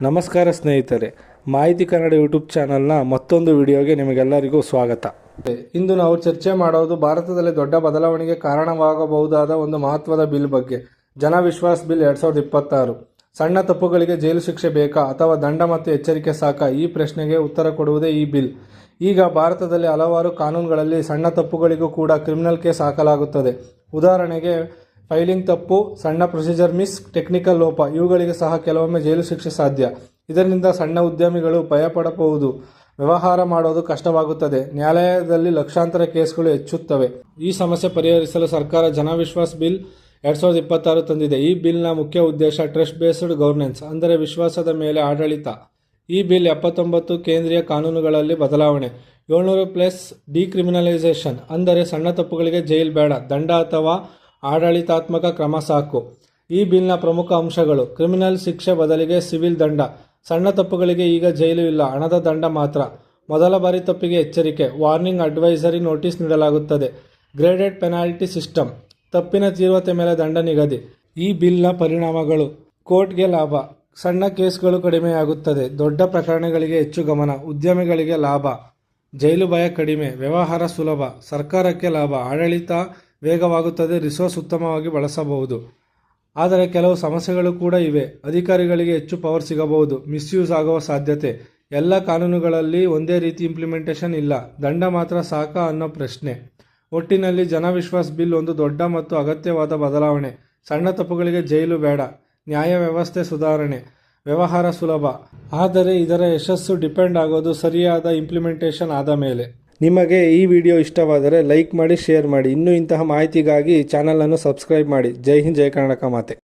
ನಮಸ್ಕಾರ ಸ್ನೇಹಿತರೆ, ಮಾಹಿತಿ ಕನ್ನಡ ಯೂಟ್ಯೂಬ್ ಚಾನಲ್ನ ಮತ್ತೊಂದು ವಿಡಿಯೋಗೆ ನಿಮಗೆಲ್ಲರಿಗೂ ಸ್ವಾಗತ. ಇಂದು ನಾವು ಚರ್ಚೆ ಮಾಡೋದು ಭಾರತದಲ್ಲಿ ದೊಡ್ಡ ಬದಲಾವಣೆಗೆ ಕಾರಣವಾಗಬಹುದಾದ ಒಂದು ಮಹತ್ವದ ಬಿಲ್ ಬಗ್ಗೆ. ಜನ ವಿಶ್ವಾಸ್ ಬಿಲ್ 2026. ಸಣ್ಣ ತಪ್ಪುಗಳಿಗೆ ಜೈಲು ಶಿಕ್ಷೆ ಬೇಕಾ ಅಥವಾ ದಂಡ ಮತ್ತು ಎಚ್ಚರಿಕೆ ಸಾಕಾ? ಈ ಪ್ರಶ್ನೆಗೆ ಉತ್ತರ ಕೊಡುವುದೇ ಈ ಬಿಲ್. ಈಗ ಭಾರತದಲ್ಲಿ ಹಲವಾರು ಕಾನೂನುಗಳಲ್ಲಿ ಸಣ್ಣ ತಪ್ಪುಗಳಿಗೂ ಕೂಡ ಕ್ರಿಮಿನಲ್ ಕೇಸ್ ಹಾಕಲಾಗುತ್ತದೆ. ಉದಾಹರಣೆಗೆ ಫೈಲಿಂಗ್ ತಪ್ಪು, ಸಣ್ಣ ಪ್ರೊಸೀಜರ್ ಮಿಸ್, ಟೆಕ್ನಿಕಲ್ ಲೋಪ ಇವುಗಳಿಗೆ ಸಹ ಕೆಲವೊಮ್ಮೆ ಜೈಲು ಶಿಕ್ಷೆ ಸಾಧ್ಯ. ಇದರಿಂದ ಸಣ್ಣ ಉದ್ಯಮಿಗಳು ಭಯಪಡಬಹುದು, ವ್ಯವಹಾರ ಮಾಡೋದು ಕಷ್ಟವಾಗುತ್ತದೆ, ನ್ಯಾಯಾಲಯದಲ್ಲಿ ಲಕ್ಷಾಂತರ ಕೇಸ್ಗಳು ಹೆಚ್ಚುತ್ತವೆ. ಈ ಸಮಸ್ಯೆ ಪರಿಹರಿಸಲು ಸರ್ಕಾರ ಜನವಿಶ್ವಾಸ್ ಬಿಲ್ 2026 ತಂದಿದೆ. ಈ ಬಿಲ್ನ ಮುಖ್ಯ ಉದ್ದೇಶ ಟ್ರಸ್ಟ್ ಬೇಸ್ಡ್ ಗವರ್ನೆನ್ಸ್, ಅಂದರೆ ವಿಶ್ವಾಸದ ಮೇಲೆ ಆಡಳಿತ. ಈ ಬಿಲ್ 79 ಕೇಂದ್ರೀಯ ಕಾನೂನುಗಳಲ್ಲಿ ಬದಲಾವಣೆ, 700+ ಡಿಕ್ರಿಮಿನಲೈಸೇಷನ್, ಅಂದರೆ ಸಣ್ಣ ತಪ್ಪುಗಳಿಗೆ ಜೈಲು ಬೇಡ, ದಂಡ ಅಥವಾ ಆಡಳಿತಾತ್ಮಕ ಕ್ರಮ ಸಾಕು. ಈ ಬಿಲ್ನ ಪ್ರಮುಖ ಅಂಶಗಳು: ಕ್ರಿಮಿನಲ್ ಶಿಕ್ಷೆ ಬದಲಿಗೆ ಸಿವಿಲ್ ದಂಡ, ಸಣ್ಣ ತಪ್ಪುಗಳಿಗೆ ಈಗ ಜೈಲು ಇಲ್ಲ, ಹಣದ ದಂಡ ಮಾತ್ರ. ಮೊದಲ ಬಾರಿ ತಪ್ಪಿಗೆ ಎಚ್ಚರಿಕೆ, ವಾರ್ನಿಂಗ್ ಅಡ್ವೈಸರಿ ನೋಟಿಸ್ ನೀಡಲಾಗುತ್ತದೆ. ಗ್ರೇಡೆಡ್ ಪೆನಾಲ್ಟಿ ಸಿಸ್ಟಮ್, ತಪ್ಪಿನ ತೀವ್ರತೆ ಮೇಲೆ ದಂಡ ನಿಗದಿ. ಈ ಬಿಲ್ನ ಪರಿಣಾಮಗಳು: ಕೋರ್ಟ್ಗೆ ಲಾಭ, ಸಣ್ಣ ಕೇಸ್ಗಳು ಕಡಿಮೆಯಾಗುತ್ತದೆ, ದೊಡ್ಡ ಪ್ರಕರಣಗಳಿಗೆ ಹೆಚ್ಚು ಗಮನ, ಉದ್ಯಮಿಗಳಿಗೆ ಲಾಭ, ಜೈಲು ಭಯ ಕಡಿಮೆ, ವ್ಯವಹಾರ ಸುಲಭ, ಸರ್ಕಾರಕ್ಕೆ ಲಾಭ, ಆಡಳಿತ ವೇಗವಾಗುತ್ತದೆ, ರಿಸೋರ್ಸ್ ಉತ್ತಮವಾಗಿ ಬಳಸಬಹುದು. ಆದರೆ ಕೆಲವು ಸಮಸ್ಯೆಗಳು ಕೂಡ ಇವೆ. ಅಧಿಕಾರಿಗಳಿಗೆ ಹೆಚ್ಚು ಪವರ್ ಸಿಗಬಹುದು, ಮಿಸ್ಯೂಸ್ ಆಗುವ ಸಾಧ್ಯತೆ. ಎಲ್ಲ ಕಾನೂನುಗಳಲ್ಲಿ ಒಂದೇ ರೀತಿ ಇಂಪ್ಲಿಮೆಂಟೇಷನ್ ಇಲ್ಲ, ದಂಡ ಮಾತ್ರ ಸಾಕಾ ಅನ್ನೋ ಪ್ರಶ್ನೆ. ಒಟ್ಟಿನಲ್ಲಿ ಜನವಿಶ್ವಾಸ್ ಬಿಲ್ ಒಂದು ದೊಡ್ಡ ಮತ್ತು ಅಗತ್ಯವಾದ ಬದಲಾವಣೆ. ಸಣ್ಣ ತಪ್ಪುಗಳಿಗೆ ಜೈಲು ಬೇಡ, ನ್ಯಾಯ ವ್ಯವಸ್ಥೆ ಸುಧಾರಣೆ, ವ್ಯವಹಾರ ಸುಲಭ. ಆದರೆ ಇದರ ಯಶಸ್ಸು ಡಿಪೆಂಡ್ ಆಗೋದು ಸರಿಯಾದ ಇಂಪ್ಲಿಮೆಂಟೇಷನ್ ಆದ ಮೇಲೆ. ನಿಮಗೆ ಈ ವಿಡಿಯೋ ಇಷ್ಟವಾದರೆ ಲೈಕ್ ಮಾಡಿ, ಶೇರ್ ಮಾಡಿ. ಇನ್ನೂ ಇಂತಹ ಮಾಹಿತಿಗಾಗಿ ಚಾನಲನ್ನು ಸಬ್ಸ್ಕ್ರೈಬ್ ಮಾಡಿ. ಜೈ ಹಿಂದ್, ಜೈ ಕರ್ನಾಟಕ ಮಾತೆ.